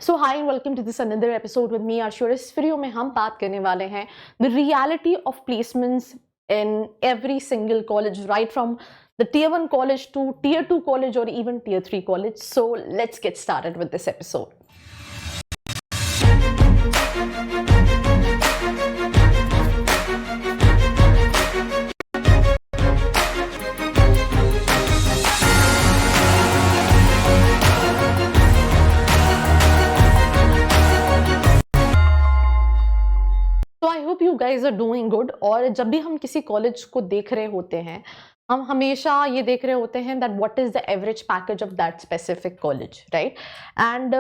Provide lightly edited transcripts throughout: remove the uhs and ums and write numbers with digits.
So hi and welcome to this another episode with me आरशूर। इस video में हम बात करने वाले हैं the reality of placements in every single college, right from the tier 1 college to tier 2 college or even tier 3 college. So let's get started with this episode. तो I hope you guys are doing good. और जब भी हम किसी college को देख रहे होते हैं, हम हमेशा ये देख रहे होते हैं that what is the average package of that specific college, right? And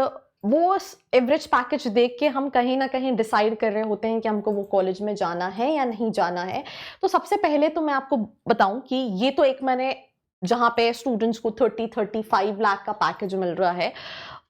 वो एवरेज पैकेज देख के हम कहीं ना कहीं डिसाइड कर रहे होते हैं कि हमको वो कॉलेज में जाना है या नहीं जाना है। तो सबसे पहले तो मैं आपको बताऊं कि ये तो एक मैंने जहाँ पे स्टूडेंट्स को 30-35 लाख का पैकेज मिल रहा है,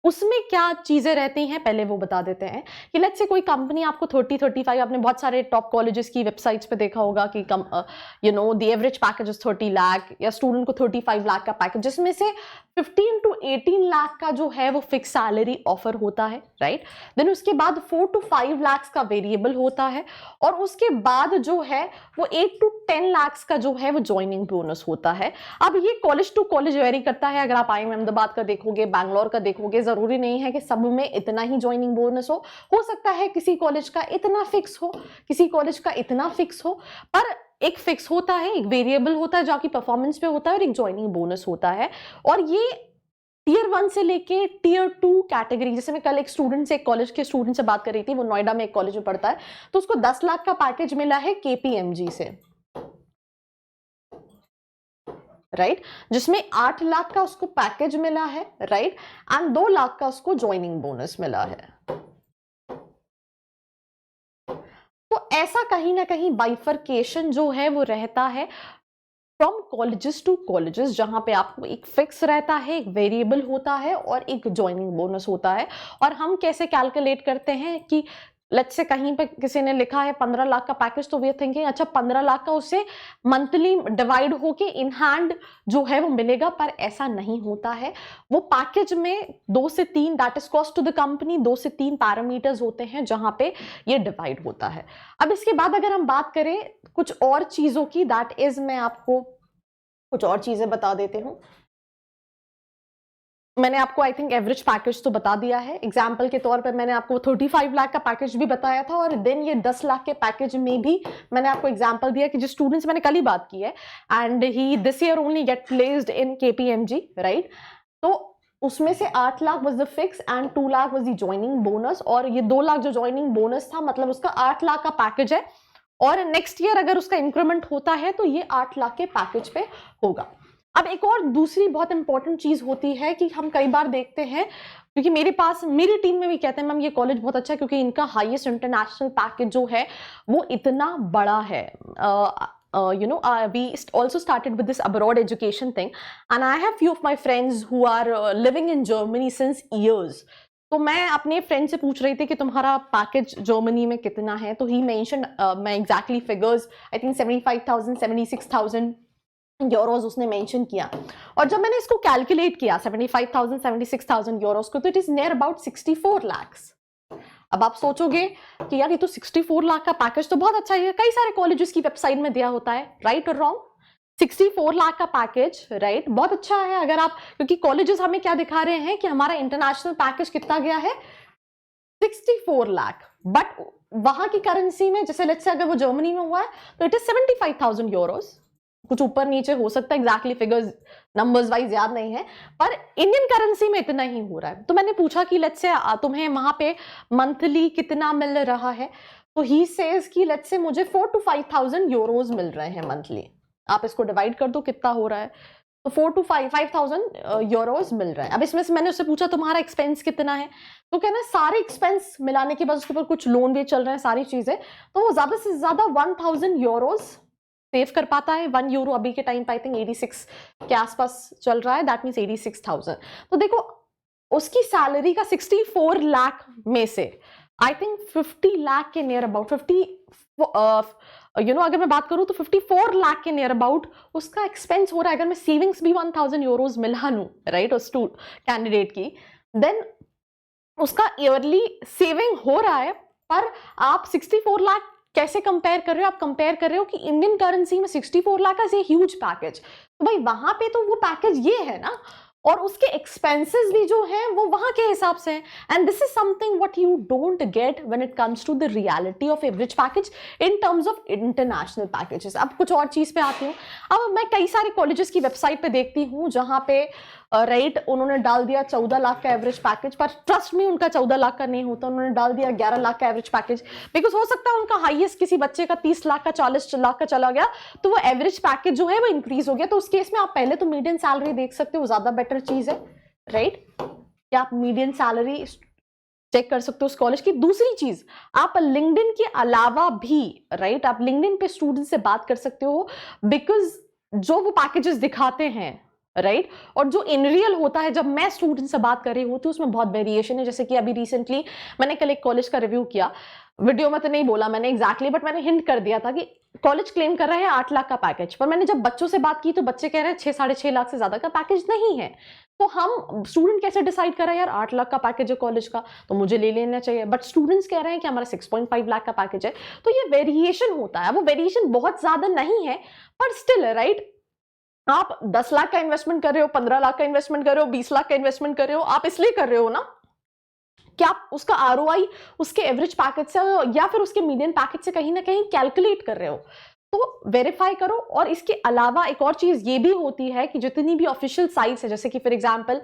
उसमें क्या चीजें रहती हैं पहले वो बता देते हैं। कि लेट्स से कोई कंपनी आपको 30-35, आपने बहुत सारे टॉप कॉलेजेस की वेबसाइट्स पे देखा होगा कि the average package is 30 lakh, या स्टूडेंट को 35 लाख का पैकेज, जिसमें से 15 to 18 लाख का जो है वो फिक्स सैलरी ऑफर होता है, राइट? देन उसके बाद 4 to 5 लाख का वेरिएबल होता है, और उसके बाद जो है वो 8 to 10 लाख का जो है वो ज्वाइनिंग बोनस होता है। अब ये कॉलेज टू कॉलेज वेरी करता है। अगर आप IIM अहमदाबाद का देखोगे, बैंगलोर का देखोगे, जरूरी नहीं है कि सब में इतना ही ज्वाइनिंग बोनस हो सकता है किसी कॉलेज का इतना फिक्स हो, किसी कॉलेज का इतना फिक्स हो, पर एक फिक्स होता है, एक वेरिएबल होता है जो आपकी परफॉर्मेंस पे होता है, और एक ज्वाइनिंग बोनस होता है। और ये टीयर 1 से लेके टीयर 2 कैटेगरी, जैसे मैं कल एक स्टूडेंट से, एक कॉलेज के स्टूडेंट से बात कर रही थी, वो नोएडा में एक कॉलेज में पढ़ता है, तो उसको 10 लाख का पैकेज मिला है KPMG से, राइट? जिसमें 8 लाख का उसको पैकेज मिला है, राइट? एंड 2 लाख का उसको ज्वाइनिंग बोनस मिला है। तो ऐसा कहीं ना कहीं बाइफर्केशन जो है वो रहता है फ्रॉम कॉलेजेस टू कॉलेजेस, जहां पे आपको एक फिक्स रहता है, एक वेरिएबल होता है और एक ज्वाइनिंग बोनस होता है। और हम कैसे कैलकुलेट करते हैं कि लेट्स से कहीं पे किसी ने लिखा है 15 लाख का पैकेज, तो वी आर थिंकिंग अच्छा 15 लाख का उससे मंथली डिवाइड होके इन हैंड जो है वो मिलेगा, पर ऐसा नहीं होता है। वो पैकेज में 2 से 3 that is cost to the company, 2 से 3 पैरामीटर्स होते हैं जहां पे ये डिवाइड होता है। अब इसके बाद अगर हम बात करें कुछ और चीजों की, दैट इज मैं आपको कुछ और चीजें बता देती हूँ। मैंने आपको आई थिंक एवरेज पैकेज तो बता दिया है। एग्जाम्पल के तौर पर मैंने आपको 35 लाख का पैकेज भी बताया था, और देन ये 10 लाख के पैकेज में भी मैंने आपको एग्जाम्पल दिया कि जिस स्टूडेंट्स, मैंने कल ही बात की है, and he this year only get placed in KPMG, right? तो उसमें से 8 lakh was the fix and 2 lakh was the joining bonus, और ये 2 लाख जो ज्वाइनिंग बोनस था, मतलब उसका 8 लाख का पैकेज है। और नेक्स्ट ईयर अगर उसका इंक्रीमेंट होता है तो ये 8 लाख के पैकेज पे होगा। अब एक और दूसरी बहुत इंपॉर्टेंट चीज होती है कि हम कई बार देखते हैं, क्योंकि मेरी टीम में भी कहते हैं मैम ये कॉलेज बहुत अच्छा है क्योंकि इनका हाईएस्ट इंटरनेशनल पैकेज जो है वो इतना बड़ा है। We also started with this abroad education thing, and I have few of my friends who are living in Germany since years. तो मैं अपने फ्रेंड से पूछ रही थी कि तुम्हारा पैकेज जर्मनी में कितना है, तो ही मेंशन, मैं exactly figures, I think 75,000 76,000 euros उसने मेंशन किया। और जब मैंने इसको कैलकुलेट किया 75,000 76,000 यूरोज को, तो it is near about 64 lakhs. अब आप सोचोगे कि यार ये तो 64 लाख का पैकेज तो बहुत अच्छा है, कई सारे कॉलेजेस की वेबसाइट में दिया होता है, राइट और रॉन्ग? 64 लाख का पैकेज, राइट, बहुत अच्छा है। अगर आप, क्योंकि कॉलेजेस हमें क्या दिखा रहे हैं कि हमारा इंटरनेशनल पैकेज कितना गया है, 64 लाख, बट वहां की करेंसी में, जैसे लेट्स से अगर वो जर्मनी में हुआ है तो इट इज 75,000 यूरोज, कुछ ऊपर नीचे हो सकता है, एग्जैक्टली फिगर्स नंबर्स वाइज याद नहीं है, पर इंडियन करेंसी में इतना ही हो रहा है। तो मैंने पूछा कि लेट्स से तुम्हें वहां पे मंथली कितना मिल रहा है, तो ही सेज कि लेट्स से मुझे 4 to 5,000 यूरोज मिल रहे हैं मंथली। आप इसको डिवाइड कर दो कितना हो रहा है, तो 4 to 5,000 यूरोज मिल रहा है। अब इसमें से मैंने उससे पूछा तुम्हारा एक्सपेंस कितना है, तो कहना सारे एक्सपेंस मिलाने के बाद उसके ऊपर कुछ लोन भी चल रहे हैं, सारी चीजें, तो वो ज्यादा से ज्यादा 1,000 यूरोज सेव कर पाता है। 1 यूरो अभी के टाइम पे आई थिंक 86 के आसपास चल रहा है, दैट मीन्स 86,000। तो देखो उसकी सैलरी का 64 लाख में से आई थिंक 50 लाख के नियर अबाउट 50 अगर मैं बात करूं तो 54 लाख के नियर अबाउट उसका एक्सपेंस हो रहा है। अगर मैं सेविंग्स भी 1,000 यूरोज मिला लूं, राइट, उस कैंडिडेट की, देन उसका ईयरली सेविंग हो रहा है, पर आप 64 लाख कैसे कंपेयर कर रहे हो? आप कंपेयर कर रहे हो कि इंडियन करेंसी में 64 lakh is a huge package, तो भाई वहां पे तो वो पैकेज ये है ना, और उसके एक्सपेंसेस भी जो हैं वो वहां के हिसाब से हैं। And this is something what you don't get when it comes to the reality of average package in terms of international packages. अब कुछ और चीज पे आती हूँ। अब मैं कई सारे कॉलेजेस की वेबसाइट पे देखती हूँ जहां पे राइट उन्होंने डाल दिया 14 लाख का एवरेज पैकेज, पर ट्रस्ट में उनका 14 लाख का नहीं होता, उन्होंने डाल दिया 11 लाख का एवरेज पैकेज, बिकॉज हो सकता है उनका हाईएस्ट किसी बच्चे का 30 लाख का 40 लाख का चला गया, तो वो एवरेज पैकेज जो है वो इंक्रीज हो गया। तो उस केस में आप पहले तो मीडियन सैलरी देख सकते हो, ज्यादा बेटर चीज है, राइट? क्या आप मीडियन सैलरी चेक कर सकते हो उस कॉलेज की। दूसरी चीज, आप लिंक्डइन के अलावा भी राइट आप लिंक्डइन पे स्टूडेंट से बात कर सकते हो, बिकॉज जो वो पैकेजेस दिखाते हैं राइट और जो इन रियल होता है, जब मैं स्टूडेंट से बात कर रही हूँ तो उसमें बहुत वेरिएशन है। जैसे कि अभी रिसेंटली मैंने कल एक कॉलेज का रिव्यू किया, वीडियो में तो नहीं बोला मैंने एग्जैक्टली, बट मैंने हिंट कर दिया था कि कॉलेज क्लेम कर रहा है 8 लाख का पैकेज, पर मैंने जब बच्चों से बात की तो बच्चे कह रहे हैं 6-6.5 लाख से ज्यादा का पैकेज नहीं है। तो हम स्टूडेंट कैसे डिसाइड कर रहे हैं यार 8 लाख का पैकेज है कॉलेज का तो मुझे ले लेना चाहिए, बट स्टूडेंट्स कह रहे हैं कि हमारा 6.5 लाख का पैकेज है। तो ये वेरिएशन होता है, वो वेरिएशन बहुत ज्यादा नहीं है, पर स्टिल राइट आप 10 लाख का इन्वेस्टमेंट कर रहे हो, 15 लाख का इन्वेस्टमेंट कर रहे हो, 20 लाख का इन्वेस्टमेंट कर रहे हो, आप इसलिए कर रहे हो ना कि आप उसका आरओआई उसके एवरेज पैकेज से या फिर उसके मीडियन पैकेज से कहीं ना कहीं कैलकुलेट कर रहे हो, तो वेरीफाई करो। और इसके अलावा एक और चीज ये भी होती है कि जितनी भी ऑफिशियल साइट्स है, जैसे कि फॉर एग्जांपल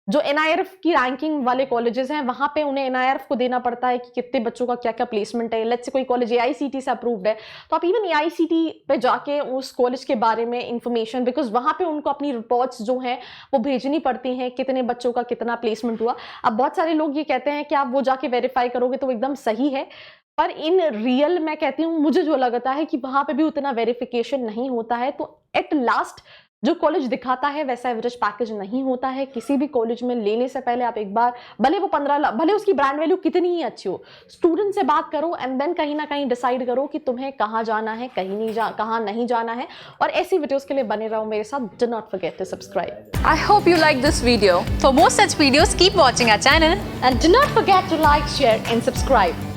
जो एनआईआरएफ की रैंकिंग वाले कॉलेजेस हैं, वहां पे उन्हें एनआईआरएफ को देना पड़ता है कि कितने बच्चों का क्या क्या प्लेसमेंट है। लेट्स से कोई कॉलेज एआईसीटी से अप्रूव्ड है, तो आप इवन एआईसीटी पे जाके उस कॉलेज के बारे में इंफॉर्मेशन, बिकॉज वहां पे उनको अपनी रिपोर्ट्स जो हैं वो भेजनी पड़ती हैं, कितने बच्चों का कितना प्लेसमेंट हुआ। अब बहुत सारे लोग ये कहते हैं कि आप वो जाके वेरीफाई करोगे तो एकदम सही है, पर इन रियल मैं कहती हूँ मुझे जो लगता है कि वहां पे भी उतना वेरिफिकेशन नहीं होता है। तो एट लास्ट जो कॉलेज दिखाता है वैसा एवरेज पैकेज नहीं होता है। किसी भी कॉलेज में लेने से पहले आप एक बार, भले वो 15 लाख, भले उसकी ब्रांड वैल्यू कितनी ही अच्छी हो, स्टूडेंट से बात करो एंड देन कहीं ना कहीं डिसाइड करो कि तुम्हें कहाँ जाना है, कहाँ नहीं जाना है। और ऐसी वीडियोस के लिए बने रहो मेरे साथ। Do not forget to subscribe. I hope you like this video. For more such videos, keep watching our channel. And do not forget to like, share and subscribe.